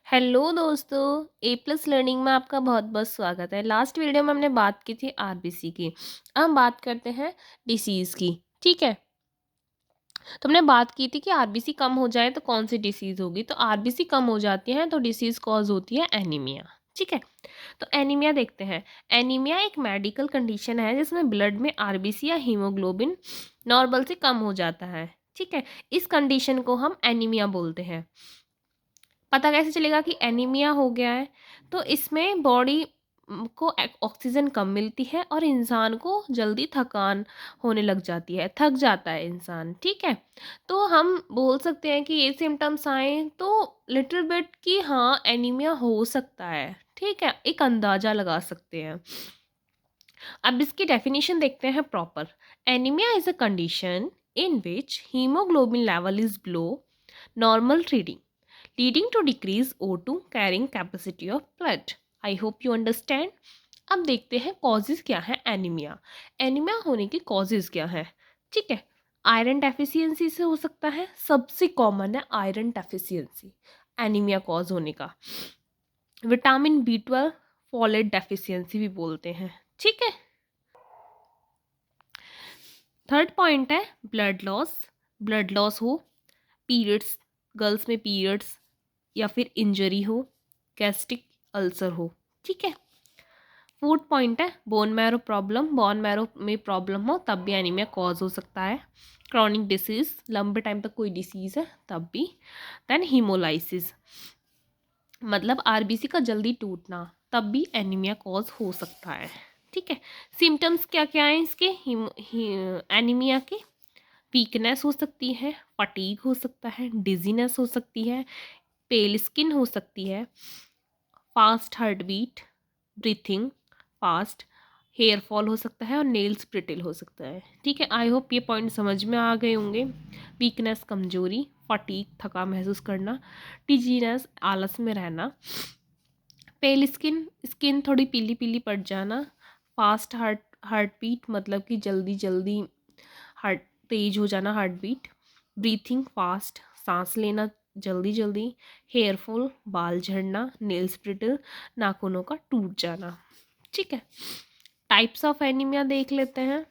Hello दोस्तों, ए plus learning में आपका बहुत बहुत स्वागत है। लास्ट वीडियो में हमने बात की थी आरबीसी की। अब हम बात करते हैं डिसीज़ की। ठीक है, तो हमने बात की थी कि आरबीसी कम हो जाए तो कौन सी डिसीज़ होगी। तो आरबीसी कम हो जाती है तो डिसीज़ कॉज होती है एनीमिया। ठीक है, तो एनीमिया देखते हैं। एनीमिया एक मेडिकल कंडीशन है जिसमें ब्लड में आरबीसी या हीमोग्लोबिन नॉर्मल से कम हो जाता है। ठीक है, इस कंडीशन को हम एनीमिया बोलते हैं। पता कैसे चलेगा कि एनीमिया हो गया है? तो इसमें बॉडी को ऑक्सीजन कम मिलती है और इंसान को जल्दी थकान होने लग जाती है, थक जाता है इंसान। ठीक है, तो हम बोल सकते हैं कि ये सिम्टम्स आए तो लिटिल बिट कि हाँ एनीमिया हो सकता है। ठीक है, एक अंदाज़ा लगा सकते हैं। अब इसकी डेफिनेशन देखते हैं proper. Anaemia is a condition in which haemoglobin level is below normal reading leading to decrease O2 carrying capacity of blood. I hope you understand. अब देखते हैं कॉजेज क्या है एनीमिया। एनीमिया होने के कॉजेज क्या है? ठीक है, आयरन डेफिशिएंसी से हो सकता है। सबसे कॉमन है आयरन डेफिशिएंसी एनीमिया कॉज होने का। विटामिन B12 फॉलेट डेफिशिएंसी भी बोलते हैं। ठीक है, थर्ड पॉइंट है ब्लड लॉस। ब्लड लॉस हो, पीरियड्स, गर्ल्स में पीरियड्स या फिर इंजरी हो, गैस्ट्रिक अल्सर हो। ठीक है, फोर्थ पॉइंट है bone marrow problem. Bone marrow में प्रॉब्लम हो तब भी एनीमिया कॉज हो सकता है। क्रॉनिक डिसीज, लंबे टाइम तक कोई डिसीज है तब भी। देन हीमोलाइसिस, मतलब आरबीसी का जल्दी टूटना, तब भी एनीमिया कॉज हो सकता है। ठीक है, सिम्टम्स क्या क्या हैं इसके एनीमिया के? वीकनेस हो सकती है, फटीग हो सकता है, डिजीनेस हो सकती है, पेल स्किन हो सकती है, fast heart beat, breathing fast, hair fall हो सकता है और नेल्स ब्रिटल हो सकता है। ठीक है, आई होप ये पॉइंट समझ में आ गए होंगे। वीकनेस कमजोरी, फटीग थका महसूस करना, टिजीनेस आलस में रहना, पेल स्किन स्किन थोड़ी पीली पीली पड़ जाना, फास्ट हार्ट बीट मतलब कि जल्दी जल्दी हार्ट तेज हो जाना हार्ट बीट, ब्रीथिंग फास्ट सांस लेना जल्दी जल्दी, हेयर फॉल बाल झड़ना, नेल्स ब्रिटल नाखूनों का टूट जाना। ठीक है, टाइप्स ऑफ एनीमिया देख लेते हैं।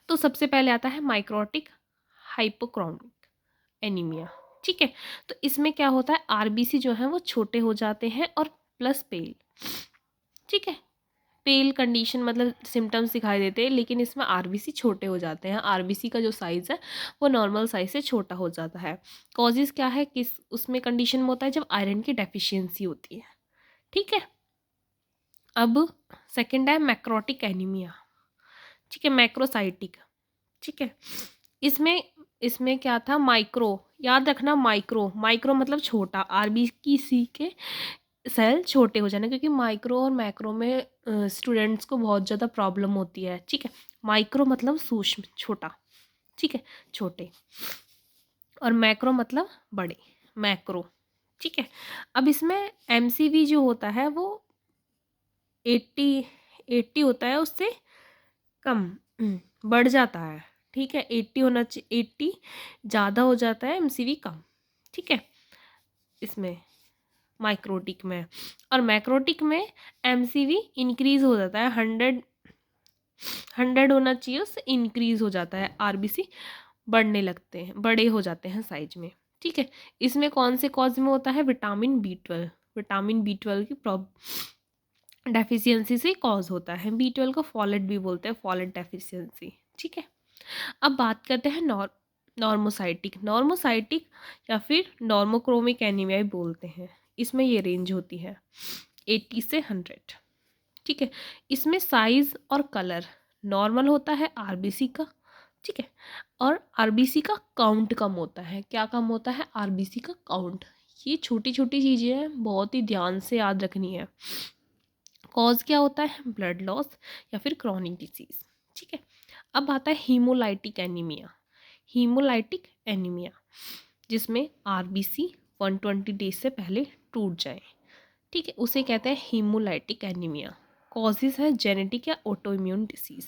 तो सबसे पहले आता है माइक्रोटिक हाइपोक्रोमिक एनीमिया। ठीक है, तो इसमें क्या होता है, आरबीसी जो है वो छोटे हो जाते हैं और प्लस पेल। ठीक है, पेल कंडीशन मतलब सिम्टम्स दिखाई देते हैं लेकिन इसमें आरबीसी छोटे हो जाते हैं। आरबीसी का जो साइज़ है वो नॉर्मल साइज से छोटा हो जाता है। कॉजेज़ क्या है, किस उसमें कंडीशन में होता है जब आयरन की डेफिशिएंसी होती है। ठीक है, अब सेकंड है मैक्रोटिक एनीमिया। ठीक है, मैक्रोसाइटिक। ठीक है, इसमें इसमें क्या था, माइक्रो, याद रखना माइक्रो, माइक्रो मतलब छोटा, आरबीसी के सेल छोटे हो जाना, क्योंकि माइक्रो और मैक्रो में स्टूडेंट्स को बहुत ज़्यादा प्रॉब्लम होती है। ठीक है, माइक्रो मतलब सूक्ष्म छोटा, ठीक है, छोटे, और मैक्रो मतलब बड़े, मैक्रो। ठीक है, अब इसमें एमसीवी जो होता है वो 80 होता है, उससे कम बढ़ जाता है। ठीक है, 80 होना चाहिए, 80 ज़्यादा हो जाता है, एमसीवी कम। ठीक है, इसमें माइक्रोटिक में, और मैक्रोटिक में एमसीवी इंक्रीज हो जाता है, 100 होना चाहिए, उससे इंक्रीज हो जाता है, आरबीसी बढ़ने लगते हैं, बड़े हो जाते हैं साइज में। ठीक है, इसमें कौन से कॉज में होता है, विटामिन B12। विटामिन B12 की डेफिशिएंसी से कॉज होता है। B12 को फॉलेट भी बोलते हैं, फॉलेट डेफिशिएंसी। ठीक है, अब बात करते हैं नॉर्मोसाइटिक। नॉर्मोसाइटिक या फिर नॉर्मोक्रोमिक एनीमिया भी बोलते हैं। इसमें ये रेंज होती है 80 से 100। ठीक है, इसमें साइज और कलर नॉर्मल होता है आरबीसी का। ठीक है, और आरबीसी का काउंट कम होता है। क्या कम होता है, आरबीसी का काउंट। ये छोटी छोटी चीज़ें हैं, बहुत ही ध्यान से याद रखनी है। कॉज क्या होता है, ब्लड लॉस या फिर क्रॉनिक डिसीज। ठीक है, अब आता है हीमोलाइटिक एनीमिया। हीमोलाइटिक एनीमिया जिसमें आरबीसी 120 डेज से पहले टूट जाए। ठीक है, उसे कहते हैं हीमोलाइटिक एनीमिया। कॉजेज है जेनेटिक या ऑटोइम्यून डिसीज।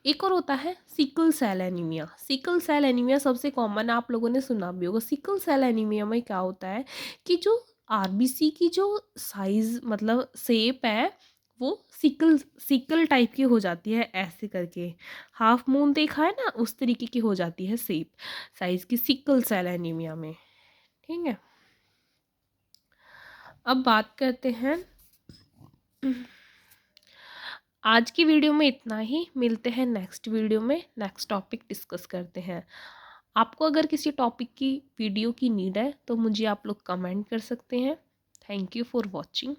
एक और होता है sickle cell anaemia. Sickle cell anaemia सबसे कॉमन, आप लोगों ने सुना भी होगा। सिकल सेल एनीमिया में क्या होता है कि जो आरबीसी की जो साइज मतलब शेप है वो सिकल सिकल टाइप की हो जाती है, ऐसे करके हाफ मून देखा है ना, उस तरीके की हो जाती है शेप साइज की सिकल सेल एनीमिया में। ठीक है, अब बात करते हैं, आज की वीडियो में इतना ही। मिलते हैं नेक्स्ट वीडियो में, नेक्स्ट टॉपिक डिस्कस करते हैं। आपको अगर किसी टॉपिक की वीडियो की नीड है तो मुझे आप लोग कमेंट कर सकते हैं। Thank you for watching.